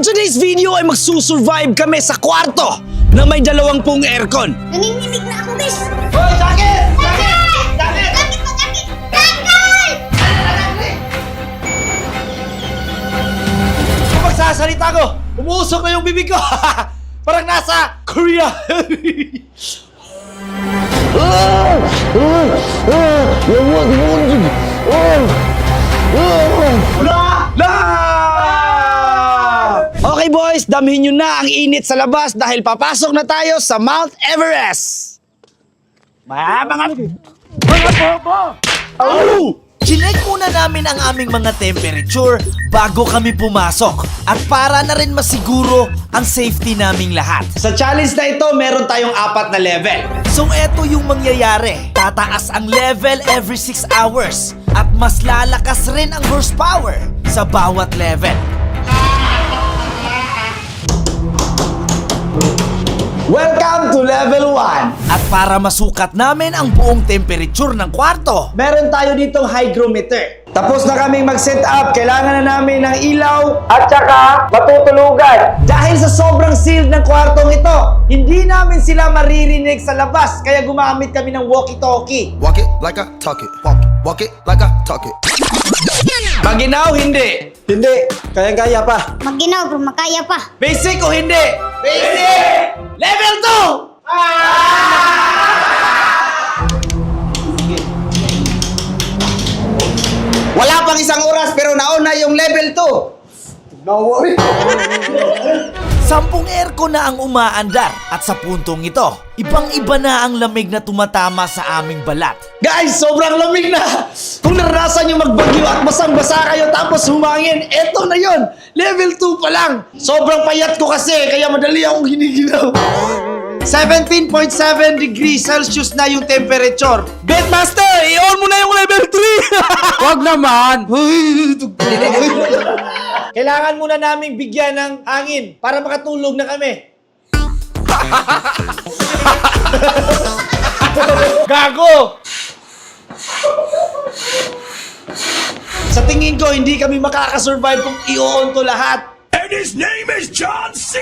For today's video ay magsusurvive kami sa kwarto na may 20 aircon. Nanginginig na ako, guys! Hoy, Jacket! Jacket! Jacket! Jacket! Kapag sasalita ko, umuusok na yung bibig ko. Parang nasa Korea. Okay boys, damhin nyo na ang init sa labas dahil papasok na tayo sa Mount Everest. Mga bobo! Oh! Chinek muna namin ang aming mga temperature bago kami pumasok at para na rin masiguro ang safety naming lahat. Sa challenge na ito, meron tayong 4 na level. So eto yung mangyayari. Tataas ang level every 6 hours at mas lalakas rin ang horsepower sa bawat level. Welcome to level 1. At para masukat namin ang buong temperature ng kwarto, Meron tayo ditong hygrometer. Tapos na kaming mag-set up, kailangan na namin ng ilaw at saka matutulugan. Dahil sa sobrang sealed ng kwartong ito, hindi namin sila maririnig sa labas, kaya gumamit kami ng walkie-talkie. Walk it like I talk it. Walk it like I talk it. Maginaw, hindi. Hindi, kaya-kaya pa. Maginaw, bro, makaya pa. Basic o hindi? Basic! Level 2! Wala pang isang oras pero nauna yung level 2. Sampung aircon na ang umaandar at sa puntong ito, ibang-iba na ang lamig na tumatama sa aming balat. Guys, sobrang lamig na! Kung naranasan nyo magbagyo at basang-basa kayo tapos humangin, eto na yon. Level 2 pa lang. Sobrang payat ko kasi, kaya madali akong giniginaw. 17.7 degrees Celsius na yung temperature. Bedmaster, i-on mo na yung level 3! Wag naman. Kailangan muna naming bigyan ng hangin para makatulog na kami. Gago! Sa tingin ko, hindi kami makakasurvive kung i-on to lahat. And his name is John C.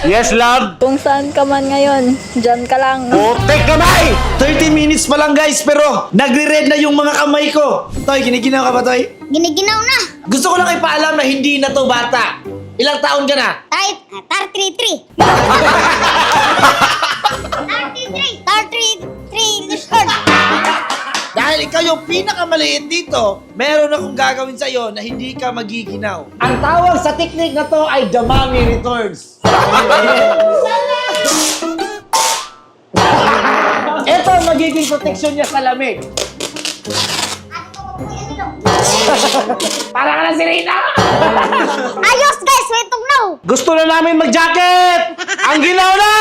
Yes, love? Kung saan ka man ngayon, dyan ka lang. Putek kamay! 30 minutes pa lang guys, pero nagre-red na yung mga kamay ko. Toy, giniginaw ka ba, Toy? Giniginaw na. Gusto ko lang ipaalam na hindi na to bata. Ilang taon ka na? Tar 33. Tar 33 years old. Dahil ikaw yung pinakamaliit dito, meron akong gagawin sa'yo na hindi ka magiginaw. Ang tawag sa technique na to ay Damami Returns. Ito ang magiging proteksyon niya sa lamig. Para ka na si Rina! Ayos, guys, wait now. Gusto na namin mag-jacket! Ang ginaw na!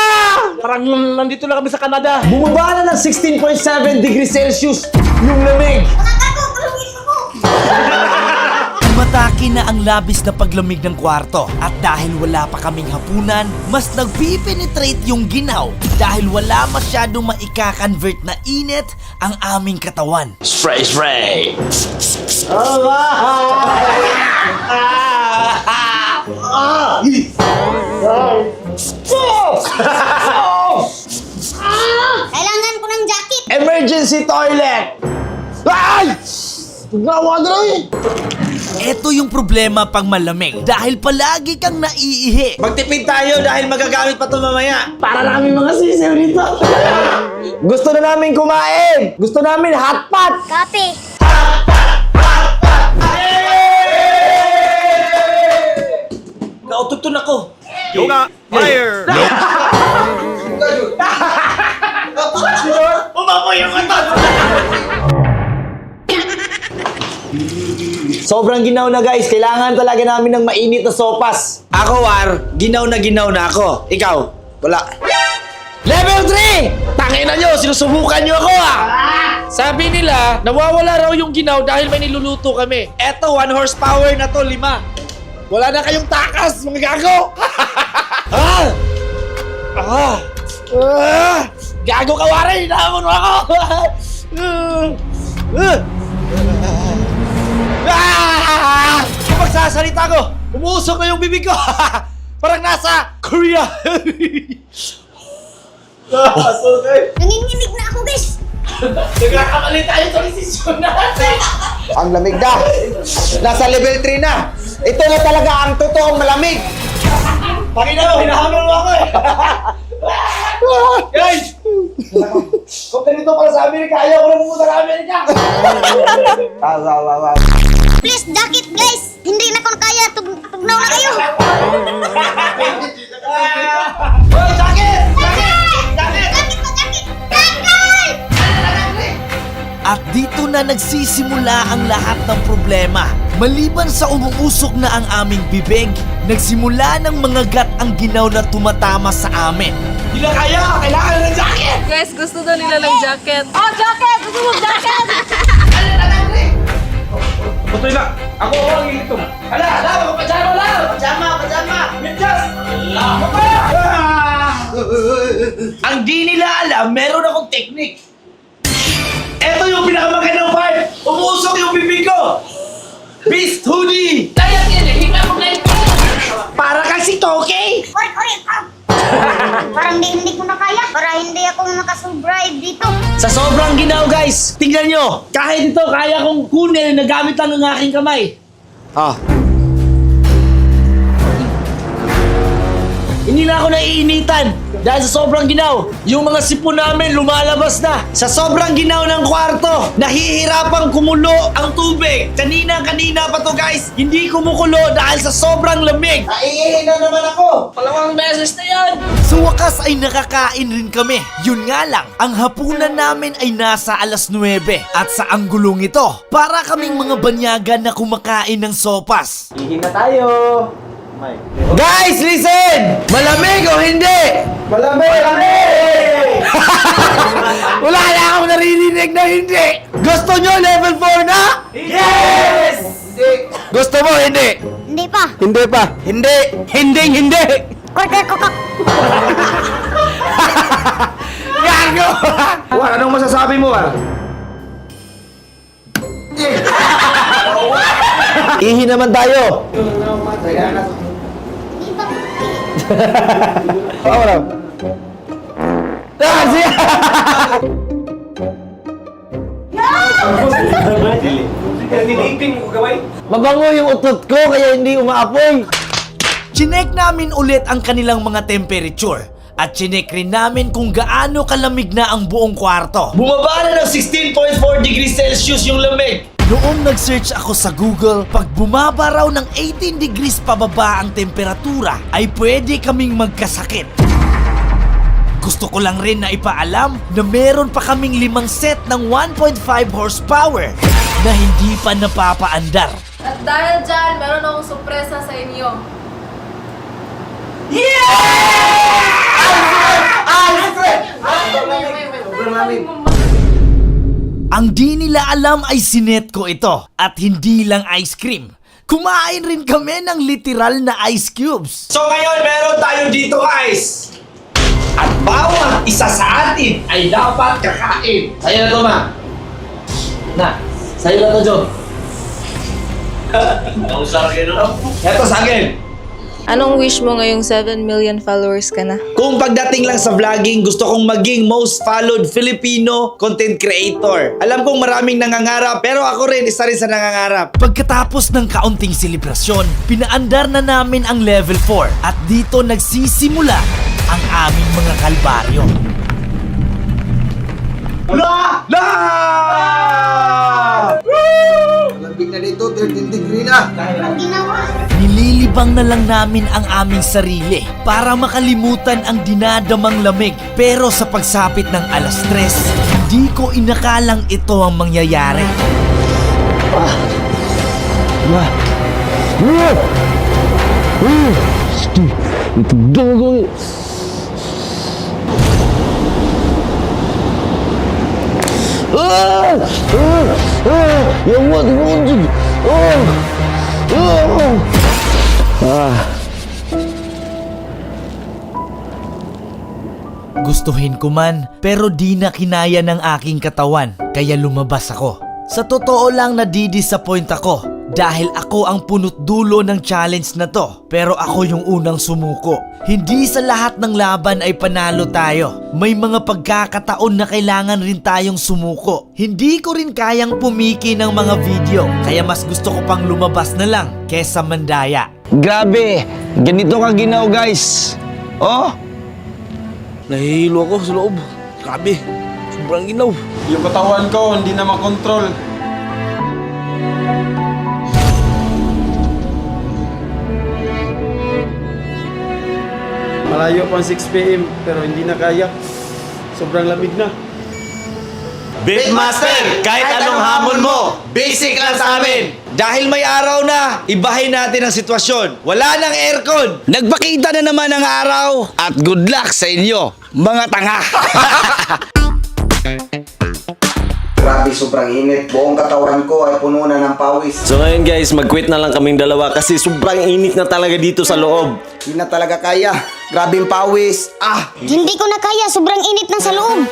Parang nandito na kami sa Canada. Bumaba na ng 16.7 degrees Celsius yung lamig. Nakakago, tulungin mo ko. Tumataki na ang labis na paglamig ng kwarto at dahil wala pa kaming hapunan, mas nagpipenetrate yung ginaw dahil wala masyadong maika-convert na init ang aming katawan. Spray, spray! Kailangan ko ng jacket. Emergency toilet! Ay! Gawa na eh! Ito yung problema pag malamig dahil palagi kang naiihi. Magtipid tayo dahil magagamit pa ito mamaya. Para na kami mga sisiw dito. Gusto na namin kumain. Gusto namin hot pot. Kape. Naututun ako. Yoga fire. Umamoy yung atot. Sobrang ginaw na guys. Kailangan talaga namin ng mainit na sopas. Ako, War, ginaw na ako. Ikaw, wala. Level 3! Tangina nyo, sinusubukan nyo ako ah! Sabi nila, nawawala raw yung ginaw dahil may niluluto kami. Eto, 1 horsepower na to, 5. Wala na kayong takas, mga gago! ah! Ah! Ah! Gago ka, Warren! Hinahamon mo ako! Kapag sasalita ko, umuusok na yung bibig ko! Parang nasa Korea! Nanginginig na ako, guys. Nagkakamali tayo sa desisyon natin! Ang lamig na. Nasa level 3 na. Ito na talaga ang totoong malamig. Pakina mo, hinahamon mo ako eh! Guys! Kung ganito para sa Amerika, ayaw ko na pumunta sa Amerika! Please, jacket, guys. Hindi na ko kaya. Tugnaw na kayo. Hoy, Jacket! Jacket! Jacket pa, jacket! Jacket! At dito na nagsisimula ang lahat ng problema. Maliban sa umuusok na ang aming bibig, nagsimula ng mga gat ang ginaw na tumatama sa amin. Hindi na kaya! Kailangan na ng jacket! Guys, gusto daw nila ng jacket. Oh, jacket! Gusto mo jacket! Butoy na! Ako ang ilitong! Hala! Pajama lang! Pajama! Medyas! Ang di nila alam, meron akong technique. Ito yung pinakamagandang part! Umuusok yung bibig ko! Beast hoodie! Kaya yan eh! Hinga mo na ito! Para kang si Toki! Kore! Parang hindi ko na kaya. Para hindi ako makasurvive dito. Sa sobrang ginaw guys, tingnan nyo! Kahit ito, kaya kong kunin na gamit lang ng aking kamay. Hindi na ako naiinitan dahil sa sobrang ginaw. Yung mga sipon namin lumalabas na. Sa sobrang ginaw ng kwarto, nahihirapang kumulo ang tubig. Kanina pa to guys, hindi kumukulo dahil sa sobrang lamig. Naiihi na naman ako. Palawang beses na yan. Sa wakas ay nakakain rin kami. Yun nga lang, ang hapunan namin ay nasa alas 9 at sa anggulong ito, para kaming mga banyagan na kumakain ng sopas. Guys, listen! Malamig o hindi? Malamig! Wala na akong naririnig na hindi! Gusto nyo level 4 na? Yes! Gusto mo hindi? Hindi pa. Hindi pa. Hindi! Hindi! Kore! Gago! War, anong masasabi mo, War? Ihi naman tayo! Wala. Siya! Mabango yung utot ko kaya hindi umaapoy. Chinek namin ulit ang kanilang mga temperature at chinek rin namin kung gaano kalamig na ang buong kwarto. Bumaba na ng 16.4 degrees Celsius yung lamig. Noong nag-search ako sa Google, pag bumaba raw ng 18 degrees pababa ang temperatura, ay pwede kaming magkasakit. Gusto ko lang rin na ipaalam na meron pa kaming 5 set ng 1.5 horsepower na hindi pa napapaandar. At dahil dyan, meron akong sorpresa sa inyo. Ang di nila alam ay sinet ko ito at hindi lang ice cream. Kumain rin kami ng literal na ice cubes. So ngayon meron tayo dito guys. At bawat isa sa atin ay dapat kakain. Sa'yo na to, ma. Na, sa'yo na to, Jo. Ito sa akin. Anong wish mo ngayong 7 million followers ka na? Kung pagdating lang sa vlogging, gusto kong maging most followed Filipino content creator. Alam kong maraming nangangarap, pero ako rin, isa rin sa nangangarap. Pagkatapos ng kaunting selebrasyon, pinaandar na namin ang level 4 at dito nagsisimula ang aming mga kalbaryo. Malamig na dito, 13 degree na. Ang ginawa. Nililibang na lang namin ang aming sarili para makalimutan ang dinadamang lamig. Pero sa pagsapit ng alas 3, hindi ko inakalang ito ang mangyayari. Gugustuhin ko man, pero di na kinaya ng aking katawan, kaya lumabas ako. Sa totoo lang nadidisappoint ako dahil ako ang punot dulo ng challenge na to, pero ako yung unang sumuko. Hindi sa lahat ng laban ay panalo tayo. May mga pagkakataon na kailangan rin tayong sumuko. Hindi ko rin kayang pumiki ng mga video, kaya mas gusto ko pang lumabas na lang kesa mandaya. Grabe, ganito ka ginaw guys. Oh, nahihilo ako sa loob. Grabe, sobrang ginaw. Yung katawan ko, hindi na makontrol. Malayo pang 6 PM, pero hindi na kaya. Sobrang lamig na. Beatmaster, kahit anong hamon mo, basic lang sa amin. Dahil may araw na, ibahin natin ang sitwasyon. Wala nang aircon. Nagpakita na naman ang araw. At good luck sa inyo, mga tanga. Grabe, sobrang init. Buong katawan ko ay puno na ng pawis. So ngayon guys, mag-quit na lang kaming dalawa kasi sobrang init na talaga dito sa loob. Hindi na talaga kaya. Grabing pawis. Hindi ko na kaya, sobrang init na sa loob.